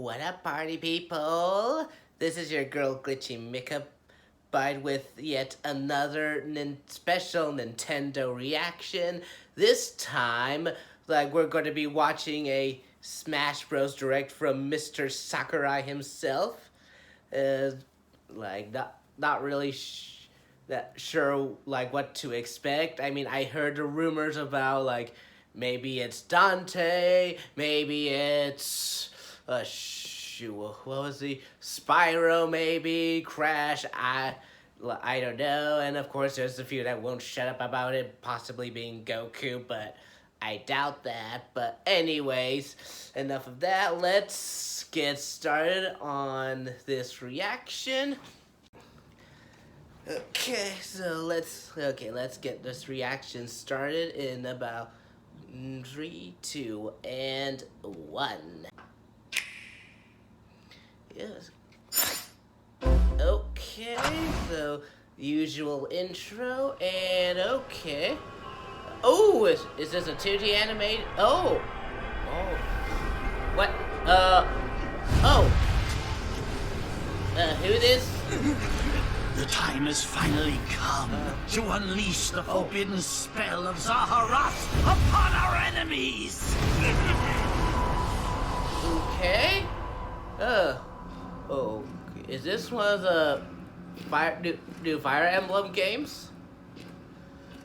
What up, party people? This is your girl Glitchy Mika, but with yet another special Nintendo reaction. This time, we're going to be watching a Smash Bros. Direct from Mr. Sakurai himself. Not really sure what to expect. I mean, I heard the rumors about maybe it's Dante, maybe it's what was the Spyro, maybe Crash. I don't know, and of course there's a few that won't shut up about it, possibly being Goku, but I doubt that. But anyways, enough of that. Let's get started on this reaction. Okay, so let's get this reaction started in about 3, 2, and 1. Yes. Okay, so usual intro, and okay. Oh, is this a 2D animated? Oh. What? Who this? The time has finally come to unleash the forbidden spell of Zaharat upon our enemies! Okay. Is this one of the new Fire Emblem games?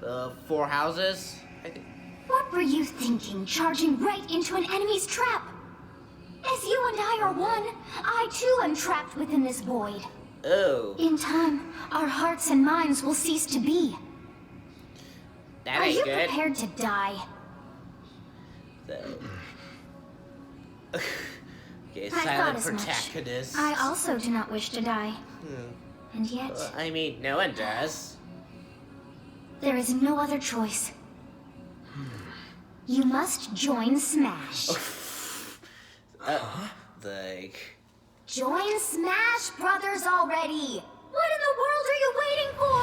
The 4 houses, I think. What were you thinking, charging right into an enemy's trap? As you and I are one, I too am trapped within this void. Oh. In time, our hearts and minds will cease to be. That Are ain't you good. prepared to die? Okay, I silent thought as protagonist. much. I also do not wish to die. And yet, I mean, no one does. there is no other choice. You must join Smash. Join Smash Brothers already! What in the world are you waiting for?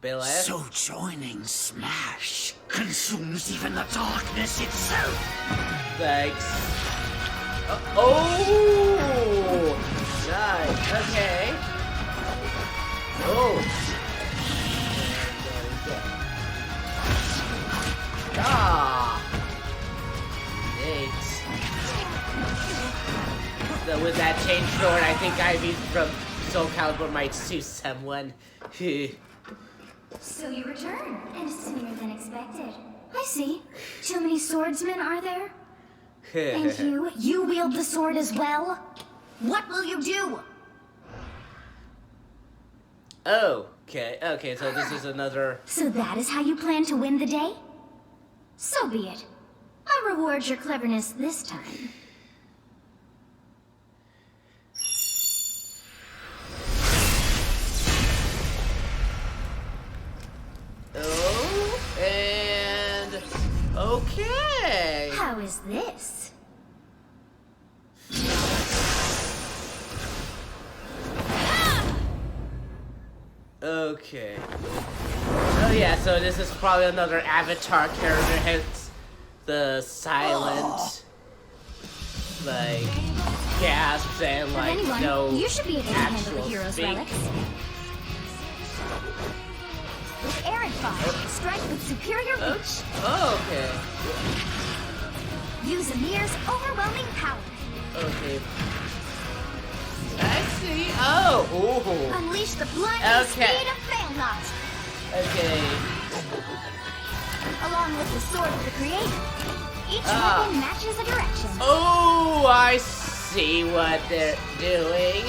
Bill S. So joining Smash consumes even the darkness itself! Thanks. Oh! Nice. Okay. Oh. Ah. Thanks. So with that change sword, I think Ivy from Soul Calibur might sue someone. So you return, and sooner than expected. I see. Too many swordsmen, are there? And you wield the sword as well? What will you do? Okay, so this is another... So that is how you plan to win the day? So be it. I'll reward your cleverness this time. Oh, and... Okay! How is this? Okay. Oh yeah, so this is probably another Avatar character, hence the silent, gasps and Of anyone, no you should be able to handle the actual hero's speak. relics. With Arid Fire, strike with superior reach. Oh, okay. Use Amir's overwhelming power. Okay. I see. Oh, ooh. Unleash the blinding Okay. speed of Failnaught. Okay. Along with the sword of the creator. Each Ah. weapon matches a direction. Oh, I see what they're doing.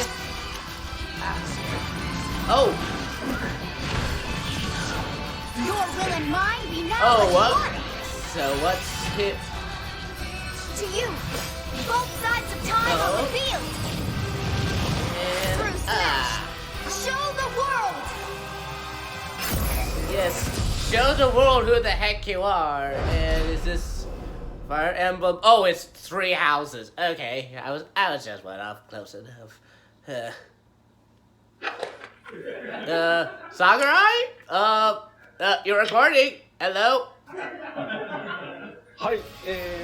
Oh. Your will and mine be now Oh, as what? one. So what's it? To you, both sides of time are revealed. Through And Smash, show the world. yes, show the world who the heck you are. And is this Fire Emblem? Oh, it's 3 houses. Okay, I was just went off close enough. Sakurai? You're recording. Hello?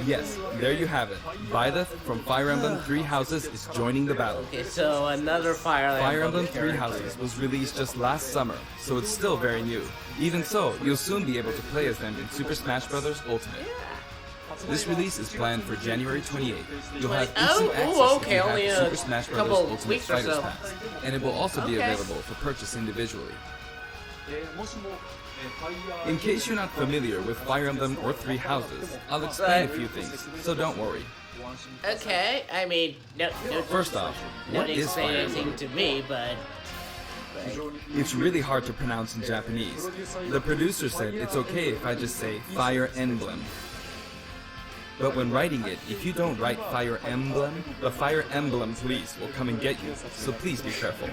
Yes, there you have it. Violet from Fire Emblem Three Houses is joining the battle. Okay, so another Fire Emblem Three character. Houses was released just last summer, so it's still very new. Even so, you'll soon be able to play as them in Super Smash Bros. Ultimate. This release is planned for January 28th. You'll have instant access if you have only the a Super Smash Bros. couple Ultimate weeks or Fighters so. Pass, and it will also be Okay. available for purchase individually. In case you're not familiar with Fire Emblem or Three Houses, I'll explain a few things, so don't worry. Okay, I mean, no, First off, what nobody is say Fire anything Emblem? to me, but It's really hard to pronounce in Japanese. The producer said it's okay if I just say Fire Emblem. But when writing it, if you don't write Fire Emblem, the Fire Emblem police will come and get you, so please be careful.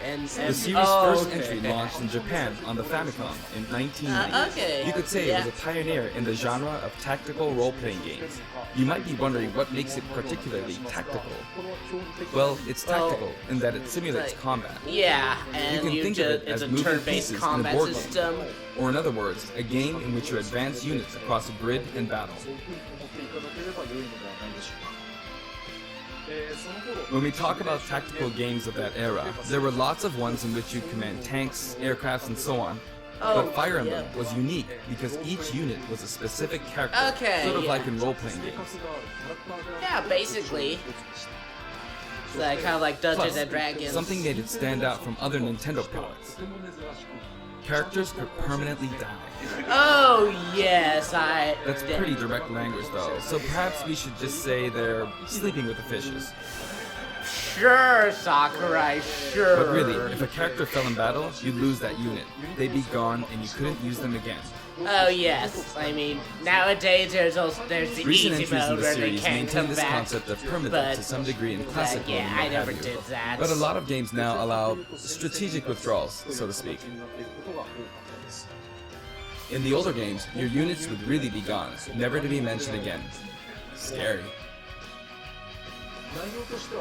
and The series' first entry launched in Japan on the Famicom in 1990. Okay, You could say yeah. it was a pioneer in the genre of tactical role-playing games. You might be wondering what makes it particularly tactical. Well, it's tactical in that it simulates combat. Yeah, and You can think of it it's as a moving turn-based pieces in a combat board game. system. Or in other words, a game in which you advance units across a grid and battle. When we talk about tactical games of that era, there were lots of ones in which you command tanks, aircrafts, and so on. But Fire Emblem was unique because each unit was a specific character, Okay, sort of yeah. like in role-playing games. Yeah, basically. It's like kind of like Dungeons Plus, and Dragons. something made it stand out from other Nintendo products. Characters could permanently die. Oh yes, That's pretty direct language though, so perhaps we should just say they're sleeping with the fishes. Sure, Sakurai, sure. But really, if a character fell in battle, you'd lose that unit. They'd be gone and you couldn't use them again. Oh yes, I mean nowadays there's the Recent easy entries in mode the where they series can't maintain come this back. concept of permadeath but- to some degree in classic mode yeah, and I what never have you. did that. But a lot of games now allow strategic withdrawals, so to speak. In the older games, your units would really be gone, never to be mentioned again. Scary.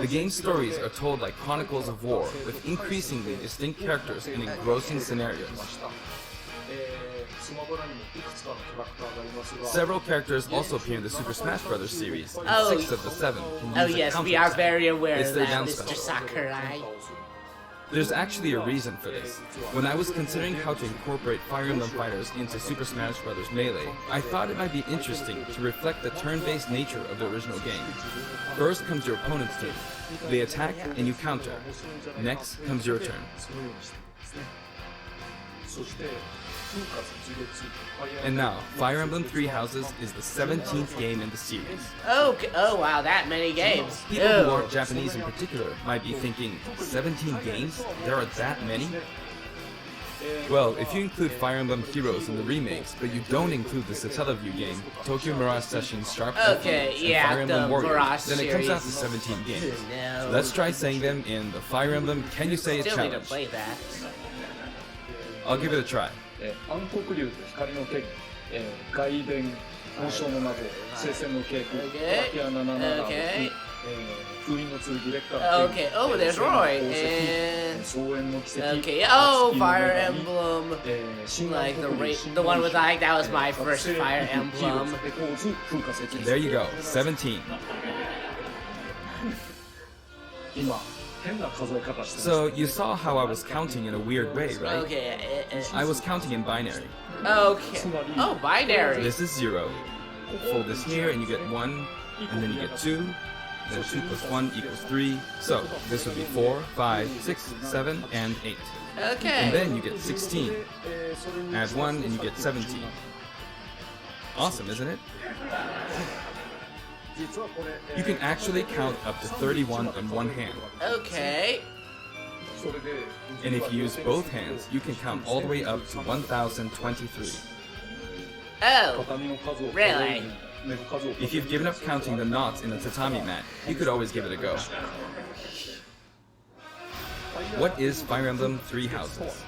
The game's stories are told like chronicles of war, with increasingly distinct characters and engrossing scenarios. Several characters also appear in the Super Smash Bros. Series, and Oh. 6 of the 7 can Oh use a yes, we counter are attack. very aware It's of their that, down Mr. special. Sakurai. There's actually a reason for this. When I was considering how to incorporate Fire Emblem fighters into Super Smash Bros. Melee, I thought it might be interesting to reflect the turn-based nature of the original game. First comes your opponent's turn. They attack and you counter. Next comes your turn. And now, Fire Emblem Three Houses is the 17th game in the series. Oh wow, that many games. People who Ew. aren't Japanese in particular might be thinking, 17 games? There are that many? Well, if you include Fire Emblem Heroes in the remakes, but you don't include the Satellaview game, Tokyo Mirage Sessions Sharp Okay, Influence, and yeah, Fire Emblem the Warriors, Mirage then it comes out to series. 17 games. No. Let's try saying them in the Fire Emblem Can You Say It Still need to challenge. play that. I'll give it a try. 暗黒竜と光の剣、外伝、紋章の謎、聖戦の稽古、 Okay. バキア77 Okay. 封印の剣、レッカーの剣 Okay. Oh, there's Roy. 宝石 And 荘園の奇跡、 okay. Oh, 熱き夢 Fire が見 Emblem. 新 Like the 暗黒竜 the one with like that was my first Fire ヒーロ Emblem. ーズエコーズ風化石 There you go, 17. 今変な数え方してます So, you saw how I was counting in a weird way, right? Okay. I was counting in binary. Okay. Oh, binary. This is 0. Fold this here and you get 1, and then you get 2, then 2 plus 1 equals 3. So, this would be 4, 5, 6, 7, and 8. And Okay. then you get 16. Add 1 and you get 17. Awesome, isn't it? You can actually count up to 31 on one hand. Okay. And if you use both hands, you can count all the way up to 1023. Oh. 畳の数を数 Really? 寝る数を If you've given up counting the knots in the tatami mat, you could always give it a go. What is Fire Emblem Three Houses?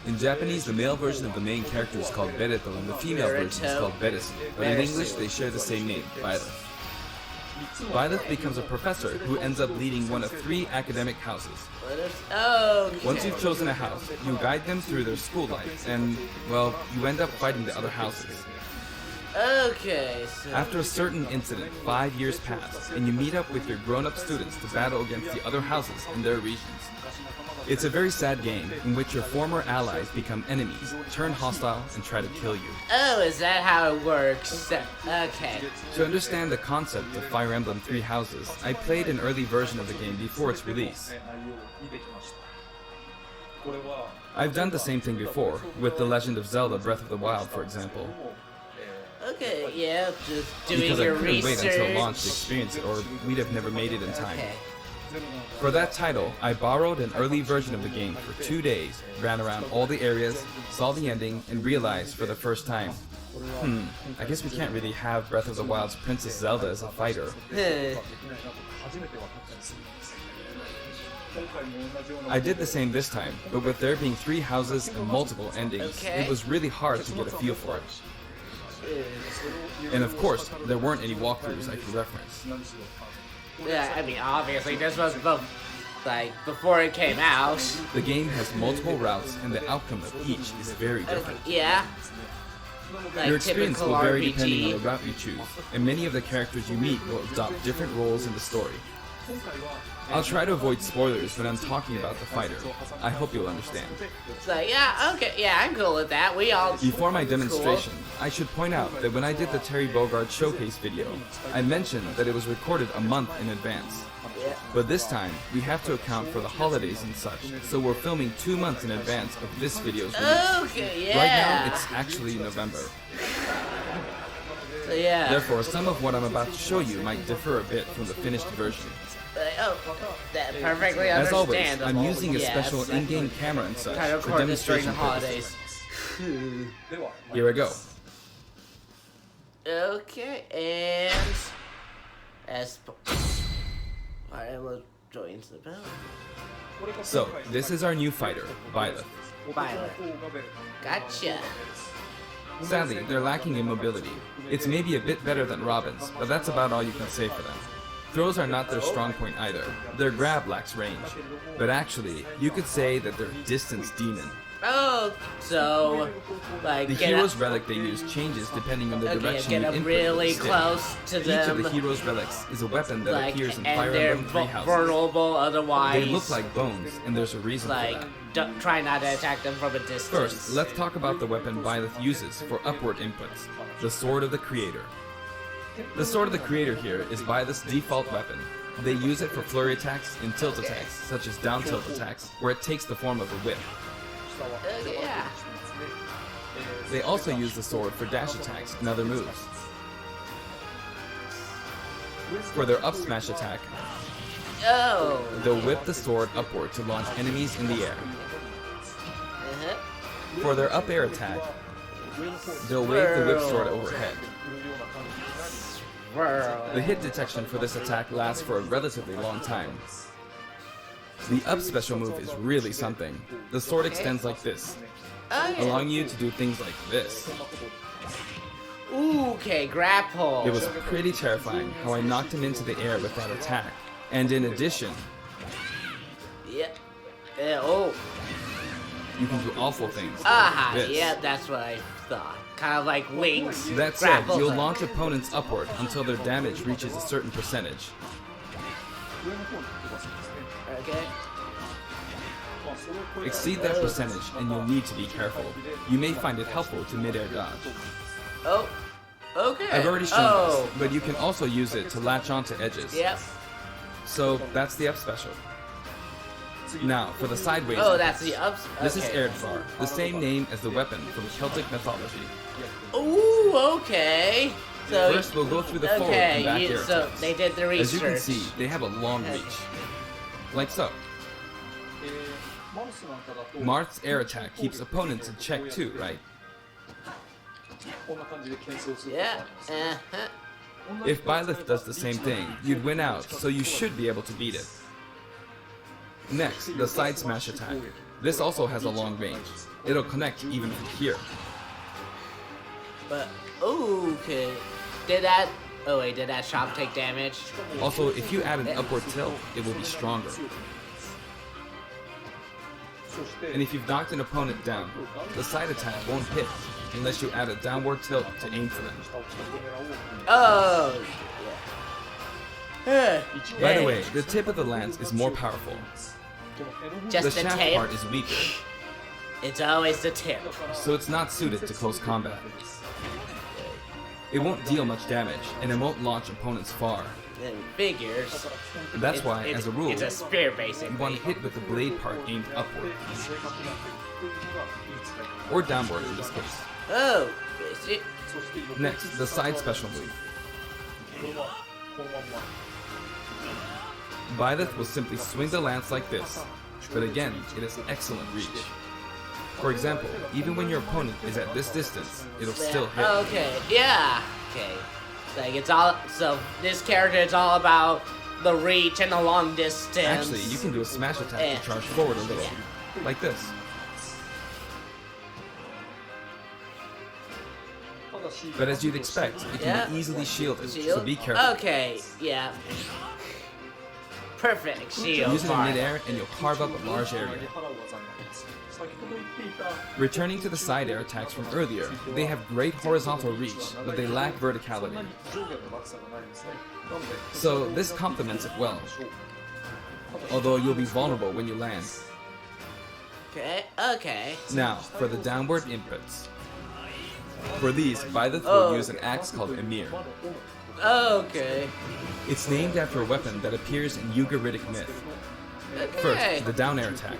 In Japanese, the male version of the main character is called Bereto and the female version is called Beresu, but in English they share the same name, Violet. Byleth becomes a professor who ends up leading one of 3 academic houses. Okay. Once you've chosen a house, you guide them through their school life, and, well, you end up fighting the other houses. Okay, so... After a certain incident, 5 years pass, and you meet up with your grown-up students to battle against the other houses in their regions. It's a very sad game in which your former allies become enemies, turn hostile, and try to kill you. Oh, is that how it works? Okay. To understand the concept of Fire Emblem Three Houses, I played an early version of the game before its release. I've done the same thing before, with The Legend of Zelda Breath of the Wild, for example. Okay, yeah, just doing Because I your couldn't research. wait until launch to experience it, or we'd have never made it in time. Okay. For that title, I borrowed an early version of the game for 2 days, ran around all the areas, saw the ending, and realized for the first time, I guess we can't really have Breath of the Wild's Princess Zelda as a fighter. I did the same this time, but with there being 3 houses and multiple endings, it was really hard to get a feel for it. And of course, there weren't any walkthroughs I could reference. Yeah, I mean, obviously, this was before it came out. The game has multiple routes, and the outcome of each is very different. Yeah. Like Your experience typical will vary RPG. depending on the route you choose, and many of the characters you meet will adopt different roles in the story. I'll try to avoid spoilers when I'm talking about the fighter. I hope you'll understand. So yeah, okay, yeah, I'm cool with that. We all. Before my demonstration, I should point out that when I did the Terry Bogard showcase video, I mentioned that it was recorded a month in advance. Yeah. But this time, we have to account for the holidays and such, so we're filming 2 months in advance of this video's release. Okay, yeah. Right now, it's actually November. So yeah. Therefore, some of what I'm about to show you might differ a bit from the finished version. That perfectly As always, understandable. I'm using a Yes. special in-game camera and such Kind of for record this during the demonstration holidays. purposes. Here I go. Okay, and as Fire Emblem joins the bell. So, this is our new fighter, Byleth. Violet. Gotcha. Sadly, they're lacking in mobility. It's maybe a bit better than Robin's, but that's about all you can say for them. Throws are not their strong point either. Their grab lacks range. But actually, you could say that they're distance demon. Oh, so like The get hero's up, relic they use changes depending on the direction get you up input really with the stick. close to Each them. of the hero's relics is a weapon that like, appears in and Fire they're Emblem Three Houses. vulnerable otherwise. They look like bones, and there's a reason for like that. try not to attack them from a distance. First, let's talk about the weapon Byleth uses for upward inputs, the Sword of the Creator. The Sword of the Creator here is Byleth's default weapon. They use it for flurry attacks and tilt attacks, such as down tilt attacks, where it takes the form of a whip. Yeah. They also use the sword for dash attacks and other moves. For their up smash attack, Oh. they'll whip the sword upward to launch enemies in the air. For their up air attack, they'll wave the whip sword overhead. Whirl. The hit detection for this attack lasts for a relatively long time. The up special move is really something. The sword extends like this, Oh, yeah. allowing you to do things like this. Okay, grapple. It was pretty terrifying how I knocked him into the air with that attack. And in addition, Yeah. Oh. you can do awful things. Aha. like this. Yeah, that's what I thought. Kind of like wings. That said, grapples you'll them. launch opponents upward until their damage reaches a certain percentage. Okay. Exceed that percentage and you'll need to be careful. You may find it helpful to mid-air dodge. Oh. Okay. I've already shown oh. this, but you can also use it to latch onto edges. Yep. So that's the up special. Now, for the sideways Oh, attacks. that's the ups. This is okay. Erdvar, the same name as the weapon from Celtic mythology. Ooh, okay. So First, we'll go through the forward and back air so attacks. they did the research. As you can see, they have a long reach. Like so. Marth's air attack keeps opponents in check too, right? Yeah. Uh-huh. If Byleth does the same thing, you'd win out, so you should be able to beat it. Next, the side smash attack. This also has a long range. It'll connect even from here. But okay. Did that? Oh wait, did that shop take damage? Also, if you add an upward tilt, it will be stronger. And if you've knocked an opponent down, the side attack won't hit unless you add a downward tilt to aim for them. Oh! Yeah. By the way, the tip of the lance is more powerful. Just The the shaft tip? part is weaker, It's always the tip. so it's not suited to close combat. It won't deal much damage, and it won't launch opponents far. It figures. That's why, as a rule, it's a spear you basically. want to hit with the blade part aimed upward. Or downward in this case. Oh, is it? Next, the side special move. Byleth will simply swing the lance like this, but again, it has excellent reach. For example, even when your opponent is at this distance, it'll still hit. Okay, yeah. Okay. Like it's all so this character is all about the reach and the long distance. Actually, you can do a smash attack Yeah. to charge forward a little, like this. But as you'd expect, it can be easily shielded, so be careful. Okay, yeah. Perfect shield. Use it in part. midair and you'll carve up a large area. Returning to the side air attacks from earlier, they have great horizontal reach, but they lack verticality. So this complements it well, although you'll be vulnerable when you land. Okay, okay. Now, for the downward inputs. For these, Byleth Oh. will use an axe called Emir. Okay. It's named after a weapon that appears in Ugaritic myth. Okay. First, the down air attack.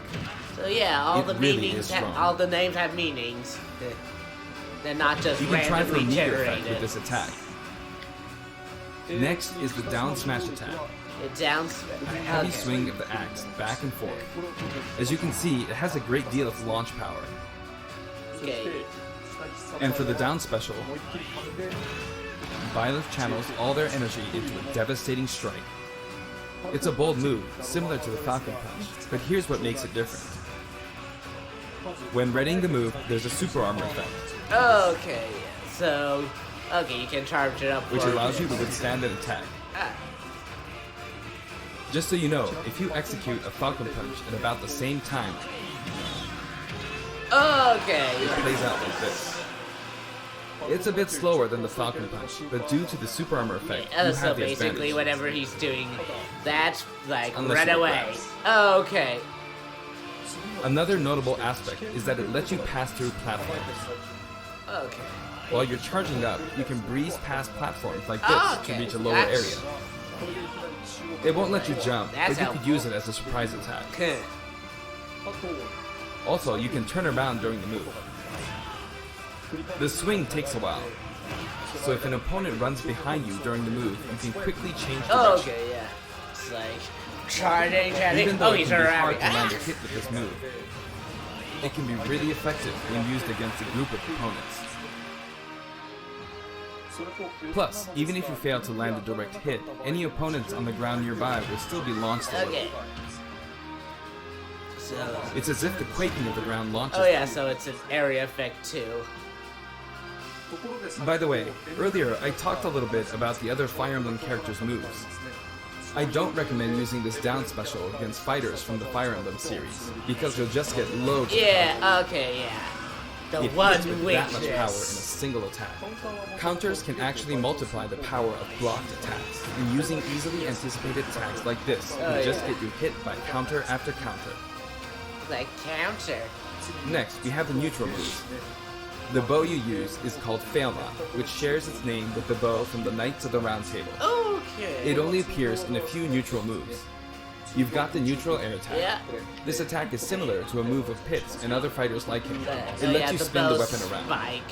So yeah, all It the really meanings, is strong. all the names have meanings. They're not just You can try for a randomly meter effect with generated. this attack. Next is the down smash attack. It downs. A heavy swing of the axe back and forth. As you can see, it has a great deal of launch power. Okay. And for the down special, Byleth channels all their energy into a devastating strike. It's a bold move, similar to the Falcon Punch, but here's what makes it different. When readying the move, there's a super armor effect, Okay. Yeah. So, okay, you can charge it up. which for- allows you to withstand an attack. Ah, Just so you know, if you execute a Falcon Punch at about the same time, Okay. it plays out like this. It's a bit slower than the Falcon Punch, but due to the super armor effect, you So have the basically, advantage. whatever he's doing, that's like Unless right you away. grab. Okay. Another notable aspect is that it lets you pass through platforms. Okay. While you're charging up, you can breeze past platforms like this Okay, to reach a lower that's- area. It won't let you jump, That's but you could helpful. use it as a surprise attack. Okay. Also, you can turn around during the move. The swing takes a while, so if an opponent runs behind you during the move, you can quickly change direction. Okay. Yeah. It's like charging. Even though Oh, it he's can be around. hard to land a hit with this move, it can be really effective when used against a group of opponents. Plus, even if you fail to land a direct hit, any opponents on the ground nearby will still be launched a little. Okay. So. It's as if the quaking of the ground launches Oh yeah, them. so it's an area effect too. By the way, earlier I talked a little bit about the other Fire Emblem characters' moves. I don't recommend using this down special against fighters from the Fire Emblem series, because you'll just get loads of Yeah. Okay. Yeah. The It one hits with that much power in a weakness. single attack. Counters can actually multiply the power of blocked attacks, and using easily anticipated attacks like this will just get you hit by counter after counter. Like counter. Next, we have the neutral moves. The bow you use is called Failnaught, which shares its name with the bow from the Knights of the Round Table. Okay. It only appears in a few neutral moves. You've got the neutral air attack. Yeah. This attack is similar to a move of Pit's and other fighters like him. It Oh, lets yeah, you the spin the bow's weapon around.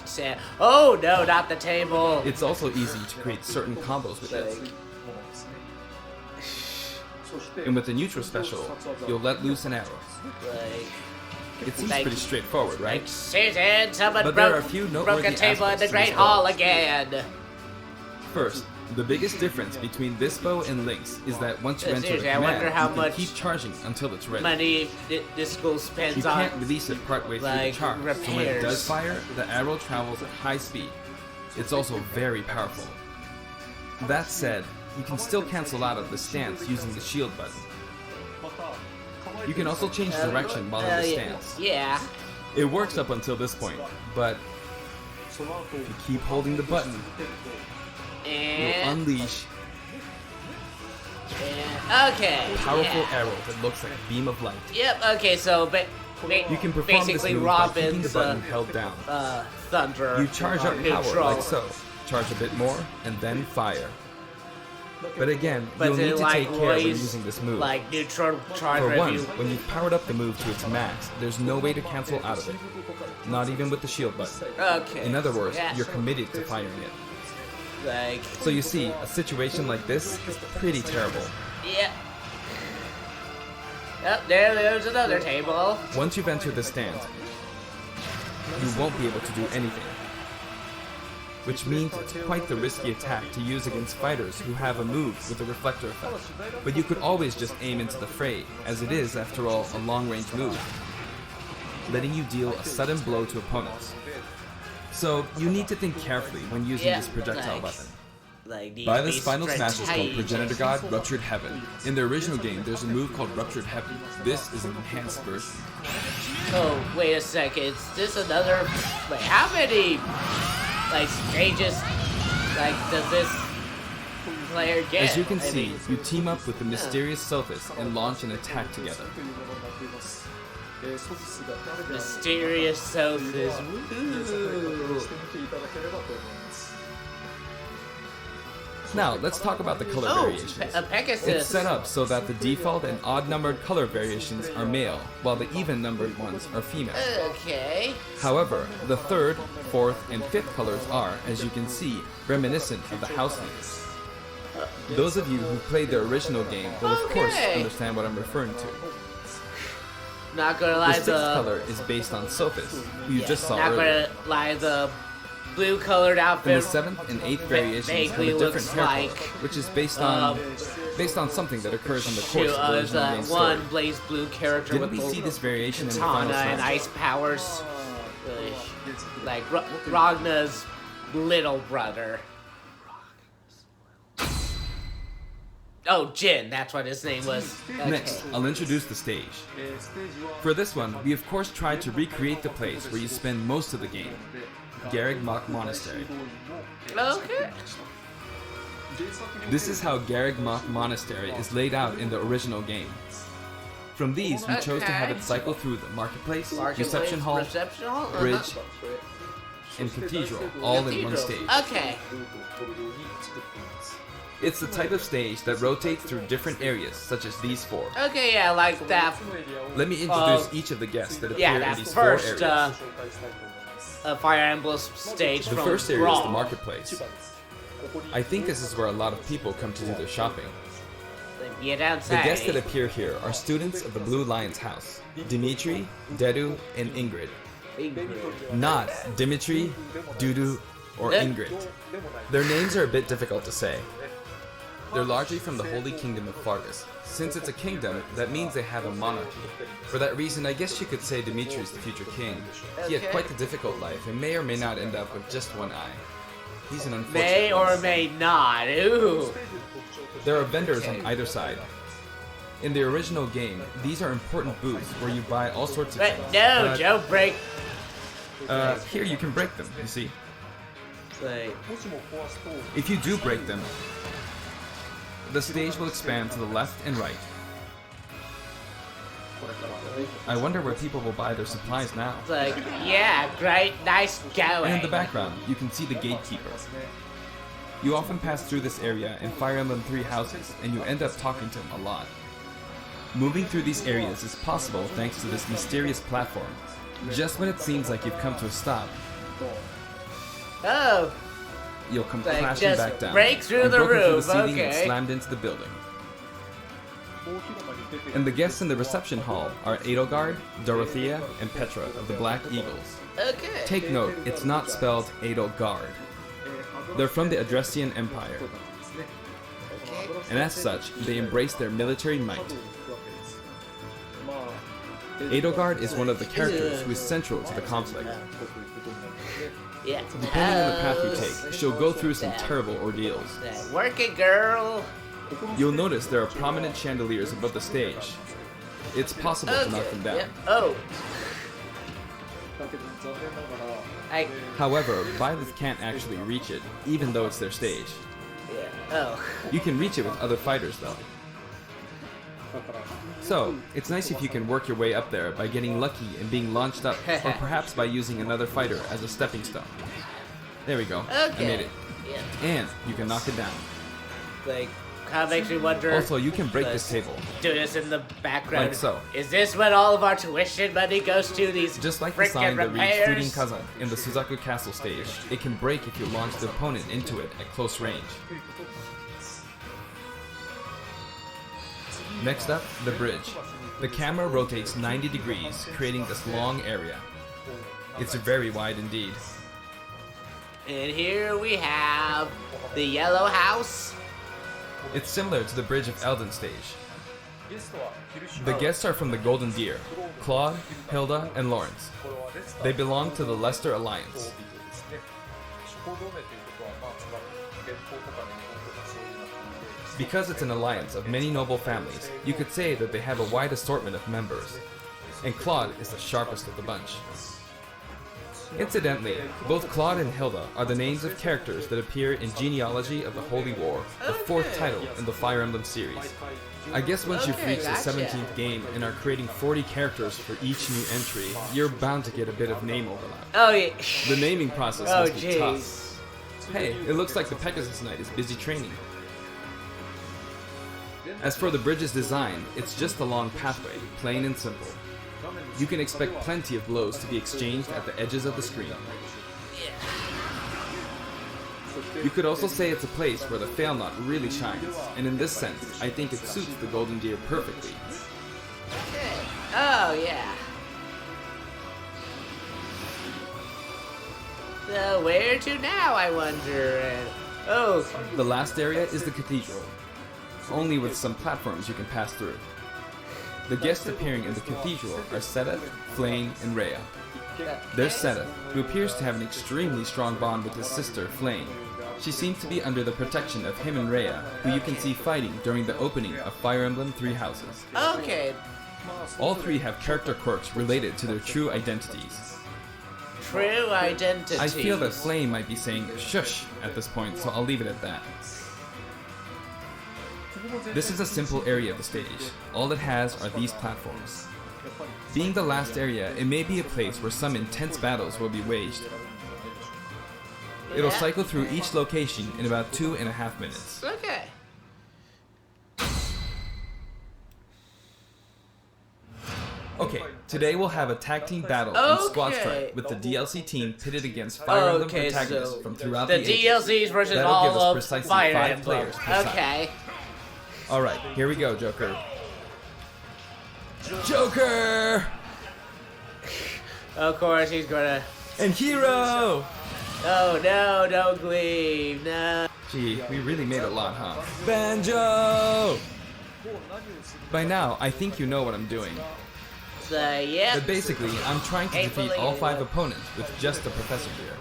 Spiked. Oh no, not the table. It's also easy to create certain combos with it. And with the neutral special, you'll let loose an arrow. Like, It seems Like- pretty straightforward, right? like Susan, someone But there broke, are a few broke noteworthy a table in aspects the to Great this bow. Hall again. First, the biggest difference between this bow and Link's is that once you enter a Seriously, I command, wonder how you can much keep charging until it's ready. Money this school You spends on. can't release it partway through like, the charge, so when it repairs. does fire, the arrow travels at high speed. It's also very powerful. That said, you can still cancel out of the stance using the shield button. You can also change direction while in the stance. Yeah. It works up until this point, but if you keep holding the button, you'll And, unleash okay. a powerful Yeah. arrow that looks like a beam of light. Yep. Okay. So You can perform this basically move by keeping the Robin's button held down. thunder. You charge up power neutral. like so. Charge a bit more, and then fire. But again, But you'll then, need to like, take care when raise, using this move. Like neutral charge For one, review. when you've powered up the move to its max, there's no way to cancel out of it. Not even with the shield button. Okay. In other words, Yeah. you're committed to firing it. Like, So you see, a situation like this is pretty terrible. yeah. Oh, there's another table. Once you've entered the stand, you won't be able to do anything. Which means it's quite the risky attack to use against fighters who have a move with a reflector effect. But you could always just aim into the fray, as it is, after all, a long-range move, letting you deal a sudden blow to opponents. So you need to think carefully when using Yeah, this projectile like- button. Like, By this final smash is called Progenitor God Ruptured Heaven. In the original game, there's a move called Ruptured Heaven. This is an enhanced version. Oh, wait a second. Is this another? Wait, how many like stages like does this player get? As you can I see, mean, you team up with the mysterious Sophis and launch an attack together. mysterious Sophis. Woo. Now, let's talk about the color Oh, variations. a Pegasus. It's set up so that the default and odd-numbered color variations are male, while the even-numbered ones are female. Okay. However, the third, fourth, and fifth colors are, as you can see, reminiscent of the house names. Those of you who played the original game will of course Okay. understand what I'm referring to. Not gonna The lie, sixth color is based on Sophis, who you just saw not earlier. gonna lie, the blue colored And outfit. the seventh and eighth variations have vaguely a different looks hair color, like, which is based on something that occurs on the course of the There's original game story. one Blaze Blue character Didn't with we the see this variation in the katana final and smash? ice powers. Like Ragna's little brother. Oh, Jin, that's what his name was. Okay. Next, I'll introduce the stage. For this one, we of course tried to recreate the place where you spend most of the game, Garreg Mach Monastery. Okay. This is how Garreg Mach Monastery is laid out in the original game. From these, we chose to have it cycle through the marketplace, reception hall, bridge, and cathedral, all in one stage. Okay. It's the type of stage that rotates through different areas, such as these four. Okay, yeah, like that. Let me introduce each of the guests that appear Yeah, in that these first four areas. Fire Emblem stage The from first area is Brawl. the marketplace. I think this is where a lot of people come to do their shopping. Get The outside. guests that appear here are students of the Blue Lion's house, Dimitri, Dedu, and Ingrid. Not Dimitri, Dudu, or Ingrid. Their names are a bit difficult to say. They're largely from the Holy Kingdom of Fargus. Since it's a kingdom, that means they have a monarchy. For that reason, I guess you could say Dimitri is the future king. He had quite a difficult life and may or may not end up with just one eye. He's an unfortunate May or one. may not. Ooh. There are vendors on either side. In the original game, these are important booths where you buy all sorts of But things. no, But, don't break. Here you can break them, you see. Like, If you do break them, the stage will expand to the left and right. I wonder where people will buy their supplies now. it's like, yeah, great, nice going. And in the background, you can see the gatekeeper. You often pass through this area in Fire Emblem 3 houses, and you end up talking to him a lot. Moving through these areas is possible thanks to this mysterious platform. Just when it seems like you've come to a stop, Oh, you'll come Like, crashing just back down. break through and the broken through roof, the ceiling and okay. slammed into the building. And the guests in the reception hall are Edelgard, Dorothea, and Petra of the Black Eagles. okay. Take note, it's not spelled Edelgard. They're from the Adressian Empire, and as such, they embrace their military might. Edelgard is one of the characters who is central to the conflict. Yeah. Depending on the path you take, she'll go through some terrible ordeals. Work it, girl. You'll notice there are prominent chandeliers above the stage. It's possible to knock them down. Yep. Oh. だけど残念ながら I. However, Violet can't actually reach it, even though it's their stage. Yeah. Oh. You can reach it with other fighters, though. だから So, it's nice if you can work your way up there by getting lucky and being launched up, or perhaps by using another fighter as a stepping stone. There we go. I Okay. made it. Yeah. And you can knock it down. Like, kind of makes me wonder. Also, you can break this table. Do this in the background. Like so. Is this what all of our tuition money goes to? These Just like the frickin' sign that reads repairs? Shooting Cousin in the Suzaku Castle stage, it can break if you launch the opponent into it at close range. Next up, the bridge. The camera rotates 90 degrees, creating this long area. It's very wide indeed. And here we have the yellow house. It's similar to the bridge of Elden stage. ゲストはヒルシュ The guests are from the Golden Deer, Claude, Hilda, and Lawrence. これはレスター They belong to the Leicester の Alliance. ですね諸行同盟ということはまあつまり連邦とか連邦とかそういうような感じで Because it's an alliance of many noble families, you could say that they have a wide assortment of members. And Claude is the sharpest of the bunch. Incidentally, both Claude and Hilda are the names of characters that appear in Genealogy of the Holy War, the fourth title in the Fire Emblem series. I guess once you've Okay, reached the gotcha. 17th game and are creating 40 characters for each new entry, you're bound to get a bit of name overlap. Oh yeah. The naming process Oh must be jeez. tough. Hey, it looks like the Pegasus Knight is busy training. As for the bridge's design, it's just a long pathway, plain and simple. You can expect plenty of blows to be exchanged at the edges of the screen. You could also say it's a place where the fail knot really shines, and in this sense, I think it suits the Golden Deer perfectly. Oh yeah. So where to now, I wonder? Oh. The last area is the cathedral, only with some platforms you can pass through. The guests appearing in the cathedral are Sedith, Flame, and Rhea. There's Sedith, who appears to have an extremely strong bond with his sister, Flame. She seems to be under the protection of him and Rhea, who you can see fighting during the opening of Fire Emblem Three Houses. Okay. All three have character quirks related to their true identities. True identity. I feel that Flame might be saying shush at this point, so I'll leave it at that. This is a simple area of the stage. All it has are these platforms. Being the last area, it may be a place where some intense battles will be waged. It'll cycle through each location in about 2.5 minutes. Okay. Okay, today we'll have a tag team battle in Squad Okay. Strike with the DLC team pitted against Fire Emblem Okay, protagonists so from throughout the the ages. DLCs versus That'll all give us of precisely Fire 5 Emblem. players per side. Okay. Alright, here we go, Joker. Joker! Of course he's gonna. And Hero! Oh no! Don't leave. No. Gee, we really made a lot, huh? Banjo! By now, I think you know what I'm doing. So yeah. But basically, I'm trying to defeat all 5 opponents with just the Professor here.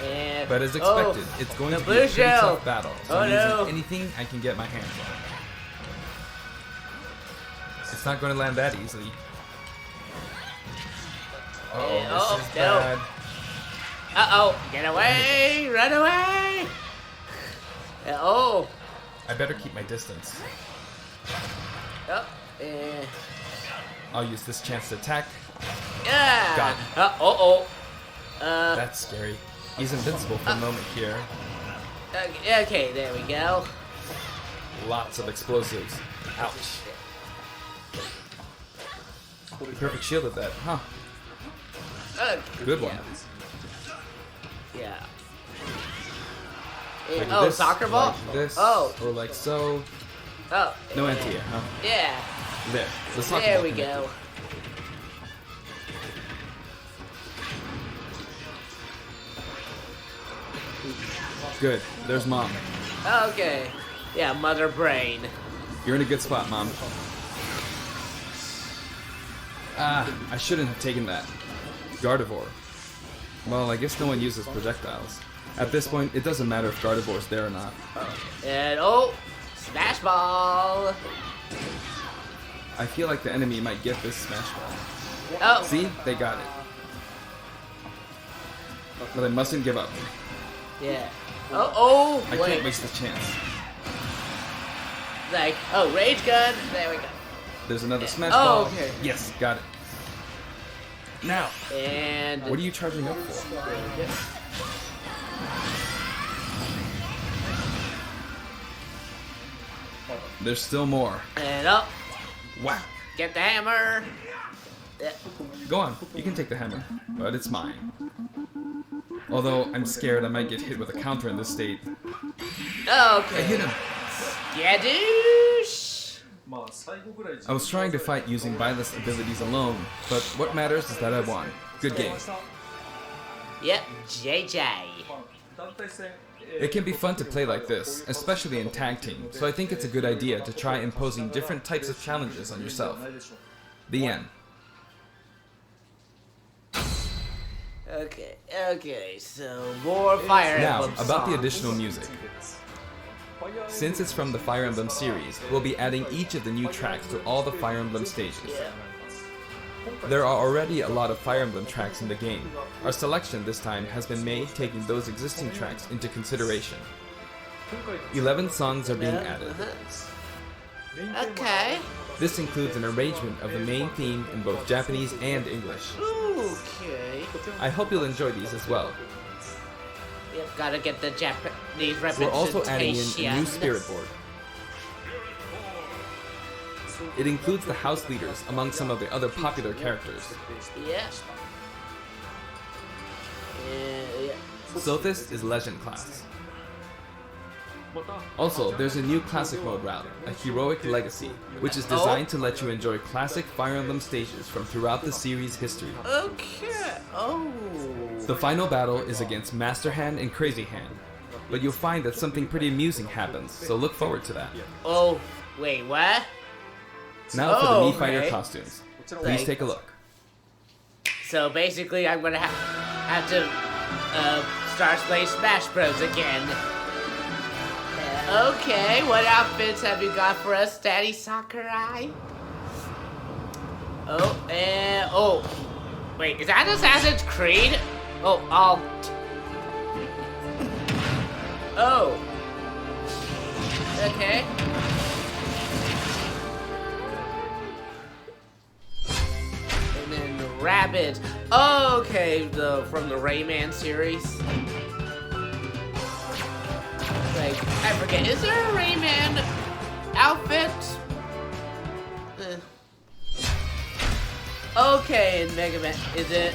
And But as expected, it's going the to be a blue pretty shell. tough battle, so Oh, I'm no. using anything I can get my hands on. It's not going to land that easily. Uh-oh, Oh, this is no. bad. Uh-oh. Get away! Run away! Oh. I better keep my distance. Oh. Eh. I'll use this chance to attack. Yeah. Got it. Uh-oh. That's scary. He's invincible for a moment here. Okay, there we go. Lots of explosives. Ouch. Perfect shielded that, huh? Good one. Yeah. Like Oh, this, soccer ball? Like this, Oh. or like so. Oh. No anti-air, huh? Yeah. There. The soccer There ball we connected. go. Good. There's Mom. Okay. Yeah, mother brain. You're in a good spot, Mom. Ah, I shouldn't have taken that. Gardevoir. Well, I guess no one uses projectiles. At this point, it doesn't matter if Gardevoir's there or not. And smash ball. I feel like the enemy might get this smash ball. Oh, See? They got it. But I mustn't give up. yeah. I Wait. can't waste this chance. Like, rage gun. There we go. There's another smash ball. Okay. Yes, got it. Now, And what are you charging up for? There's still more. And up. Wow. Get the hammer. Yeah. Go on, you can take the hammer, but it's mine. Although I'm scared I might get hit with a counter in this state. I Okay. hit him. Yadoosh. まあ最後ぐらい I was trying to fight using Violet's abilities alone, but what matters is that I won. Good game. Yep, JJ. 団体戦 It can be fun to play like this, especially in tag team, so I think it's a good idea to try imposing different types of challenges on yourself. The end. Okay, so more Fire Now, Emblem about the songs. additional music. Since it's from the Fire Emblem series, we'll be adding each of the new tracks to all the Fire Emblem stages. There are already a lot of Fire Emblem tracks in the game. Our selection this time has been made taking those existing tracks into consideration. 11 songs are being added. Okay. This includes an arrangement of the main theme in both Japanese and English. Okay. I hope you'll enjoy these as well. Yep, gotta get the Japanese representation. We're also adding in a new spirit board. It includes the house leaders among some of the other popular characters. Yeah. Yeah. Sothis is Legend class. Also, there's a new Classic Mode route, a Heroic Legacy, which is designed to let you enjoy classic Fire Emblem stages from throughout the series' history. Okay. Oh. The final battle is against Master Hand and Crazy Hand, but you'll find that something pretty amusing happens, so look forward to that. Oh, wait, what? Now for the Oh, Mii Fighter okay. costumes. Please Like- take a look. So basically, I'm gonna have to start playing Smash Bros. Again. Okay, what outfits have you got for us, Daddy Sakurai? Wait, is that Assassin's Creed? Oh. Okay. And then the rabbit. Okay, from the Rayman series. Like, I forget, is there a Rayman outfit? Okay, in Mega Man, is it?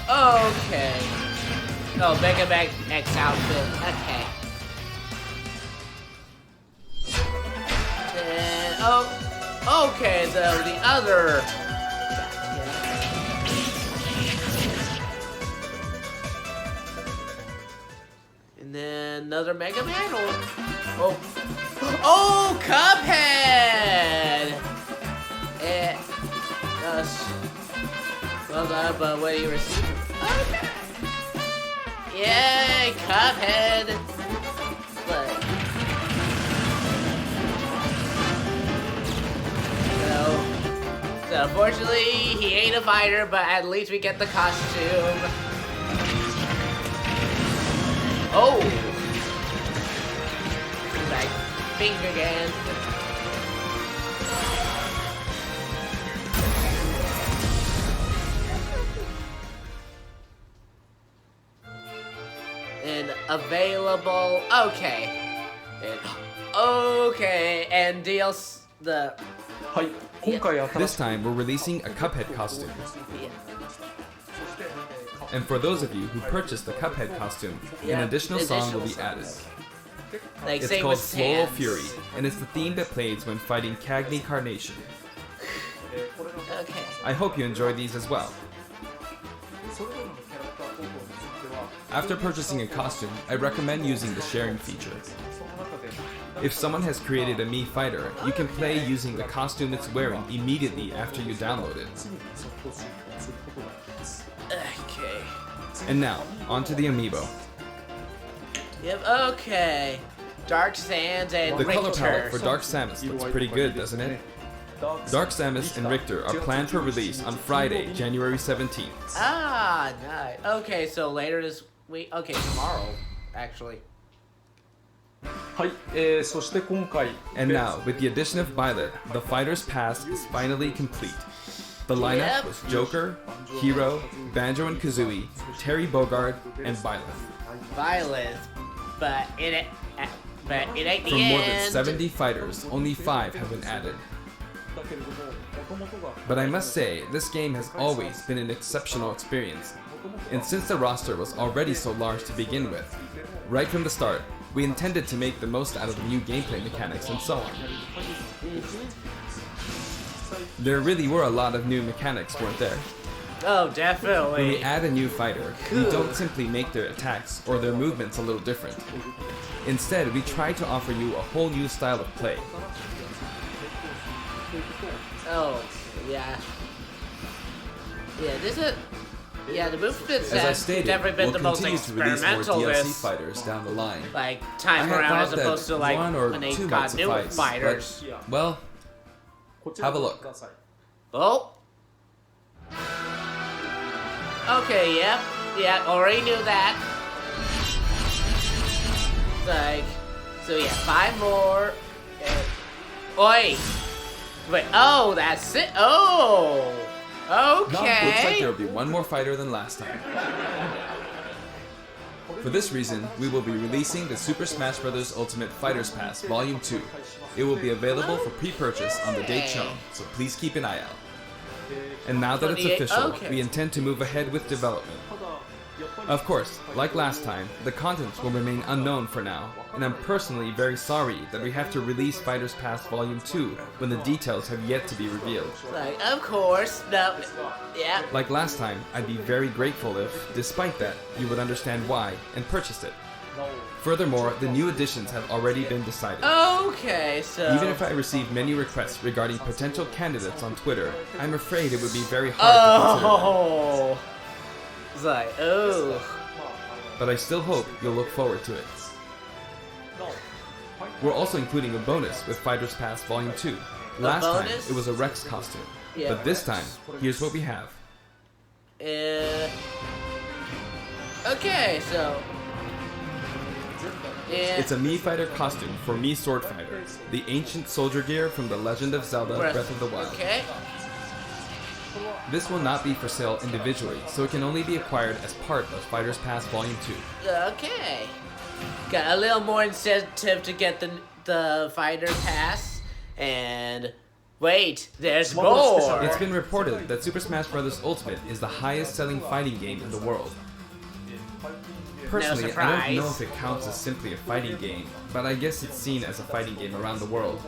Okay. Oh, Mega Man X outfit, okay. And, okay, so the other... And then another Mega Man, or... Oh, Cuphead! Well done, but what do you receive? Okay. Yay, Cuphead! Like... So unfortunately, he ain't a fighter, but at least we get the costume. Oh! Like, finger again. And available, okay. And deals the... はい今回新 This しく time, we're releasing a Cuphead costume. Yeah. And for those of you who purchased the Cuphead costume, Yeah, an additional song will be additional added. Like, It's same called with Floral Sans. Fury, and it's the theme that plays when fighting Cagney Carnation. Okay. I hope you enjoy these as well. それぞれのキャラクター候補については After purchasing a costume, I recommend using the sharing feature. その中で If someone has created a Mii Fighter, you can play using the costume it's wearing immediately after you download it. すぐに速攻することができます Okay. And now, onto the amiibo. Yep, okay. Dark Sands and The color Richter. palette for Dark Samus looks pretty good, doesn't it? Dark Samus and Richter are planned for release on Friday, January 17th. Ah, nice. Okay, so later this week. Okay, tomorrow, actually. はい、そして今回 And now, with the addition of Violet, the Fighter's Pass is finally complete. The lineup Yep. was Joker, Hero, Banjo and Kazooie, Terry Bogard, and Violet. Violet, but it ain't the From end. more than 70 fighters, only 5 have been added. だけれども元々が But I must say, this game has always been an exceptional experience. And since the roster was already so large to begin with, right from the start, we intended to make the most out of the new gameplay mechanics and so on. There really were a lot of new mechanics, weren't there? Oh, When we definitely. add a new fighter, we don't simply make their attacks or their movements a little different. Instead, we try to offer you a whole new style of play. Oh, yeah. Yeah, this is. Yeah, the movements As I have stated, definitely been we'll the most continue to release more experimental DLC this fighters down the line. like I time had around as thought that opposed to like one or when they two got might new suffice, fighters. but, well, こちら Have a look. ください Oh. Okay, yep. Yeah, already knew that. Like, so yeah, 5 more. Oi! Wait, oh, that's it. Oh! now it looks like Okay. there will be one more fighter than last time. For this reason, we will be releasing the Super Smash Bros. Ultimate Fighters Pass Volume 2. It will be available for pre-purchase on the date shown, so please keep an eye out. And now that it's 28 official, okay. we intend to move ahead with development. ただやっぱり Of course, like last time, the contents will remain unknown for now, and I'm personally very sorry that we have to release Fighters Pass Volume 2 when the details have yet to be revealed. Like, of course. No. Yeah. Like last time, I'd be very grateful if, despite that, you would understand why and purchase it. なお Furthermore, the new additions have already been decided. Okay, so. Even if I receive many requests regarding potential candidates on Twitter, I'm afraid it would be very hard to consider them. Oh. It's like, oh. まああ But I still hope you'll look forward to it. のなお We're also including a bonus with Fighters Pass Volume 2. Last time, bonus? it was a Rex costume. Yeah, But this Rex. time, here's what we have. Okay, so. Yeah. It's a Mii Fighter costume for Mii Sword Fighter, the ancient soldier gear from The Legend of Zelda Breath of the Wild. Okay. This will not be for sale individually, so it can only be acquired as part of Fighters Pass Volume 2. Okay. Got a little more incentive to get the fighter pass. And wait, there's more. It's been reported that Super Smash Bros. Ultimate is the highest selling fighting game in the world. Personally, I surprise. don't know if it counts as simply a fighting game, but I guess it's seen as a fighting game around the world.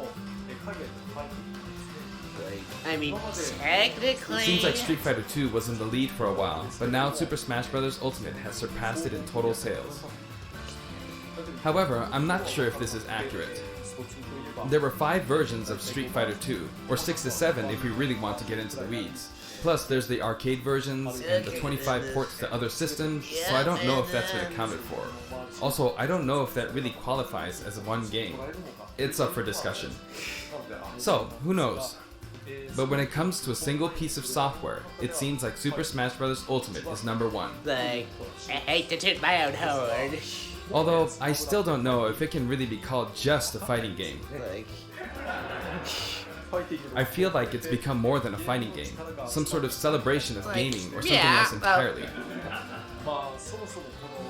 I mean, technically. It seems like Street Fighter 2 was in the lead for a while, but now Super Smash Bros. Ultimate has surpassed it in total sales. However, I'm not sure if this is accurate. There were 5 versions of Street Fighter 2, or 6 to 7 if we really want to get into the weeds. Plus, there's the arcade versions and the 25 ports to other systems, so I don't know if that's been accounted for. Also, I don't know if that really qualifies as one game. It's up for discussion. So, who knows? But when it comes to a single piece of software, it seems like Super Smash Bros. Ultimate is number 1. Like, I hate to toot my own horn. Although, I still don't know if it can really be called just a fighting game. Like, ファイティング I feel like it's become more than a fighting game, some sort of celebration of gaming or something yeah, else entirely. まあそもそもこ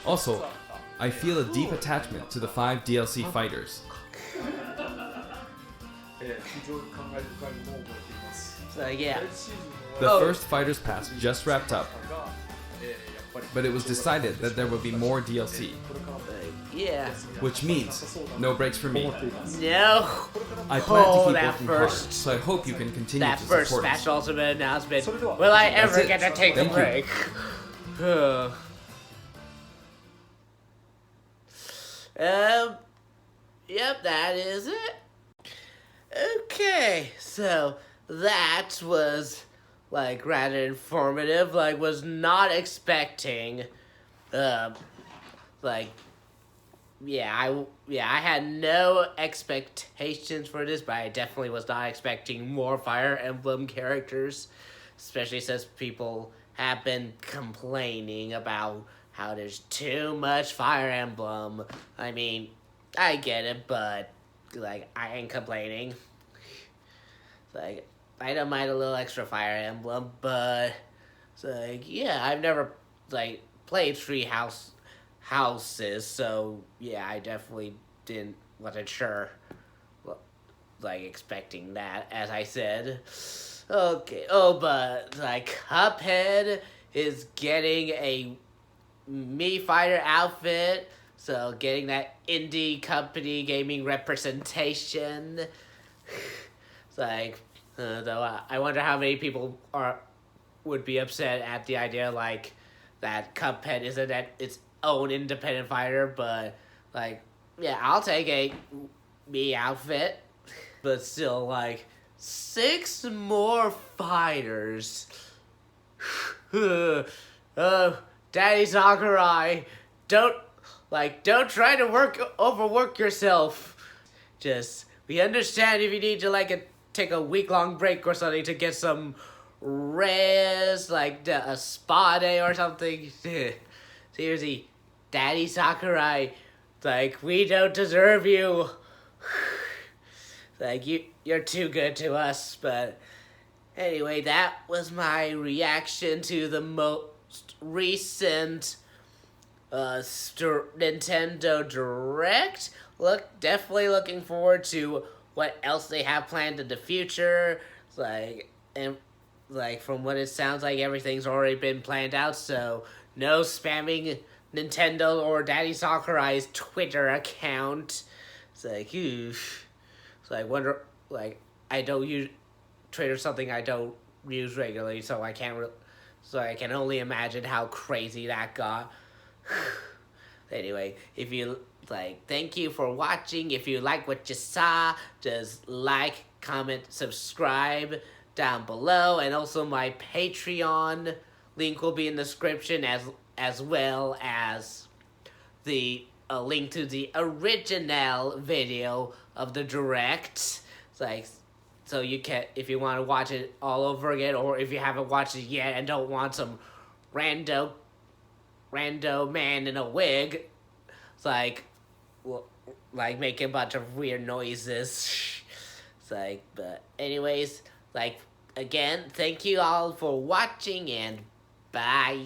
の Also, I feel a deep attachment to the 5 DLC fighters. 非常に感慨深いものを覚えています so yeah. シーズン The の Oh. first Fighters Pass just wrapped up, が、やっぱり but it was decided that there would be more DLC, これからも Yeah. which means no breaks for me. 思っています No. I plan to Oh, keep that working hard, first- so I hope you can continue That to first support Smash us. Ultimate announcement. Will I ever That's it. get to take a Thank you. break? Yep, that is it. Okay, so that was like rather informative. Like was not expecting, like I had no expectations for this, but I definitely was not expecting more Fire Emblem characters, especially since people have been complaining about how there's too much Fire Emblem. I mean, I get it, but like I ain't complaining. Like I don't mind a little extra Fire Emblem, but it's like yeah, I've never like played houses, so yeah, I definitely wasn't sure, like expecting that, as I said. Okay, but like Cuphead is getting a Mii Fighter outfit, so getting that indie company gaming representation. It's like, though I wonder how many people would be upset at the idea like that Cuphead isn't at its own independent fighter, but like yeah, I'll take a Mii outfit, but still like 6 more fighters. Daddy Sakurai, don't try to overwork yourself. Just we understand if you need to take a week-long break or something to get some rest, like a spa day or something. Seriously, Daddy Sakurai, like we don't deserve you. Like you're too good to us. But anyway, that was my reaction to the most recent Nintendo Direct. Definitely looking forward to what else they have planned in the future. From what it sounds like, everything's already been planned out, so no spamming Nintendo or Daddy Sakurai's Twitter account. It's like, oof. So I wonder, like, I don't use Twitter, something I don't use regularly, so I can't. So I can only imagine how crazy that got. Anyway, if you thank you for watching. If you like what you saw, just like, comment, subscribe down below, and also my Patreon link will be in the description, as well as the link to the original video of the Direct. So you can, if you want to watch it all over again, or if you haven't watched it yet and don't want some rando man in a wig, making a bunch of weird noises. But anyways, again, thank you all for watching, and bye.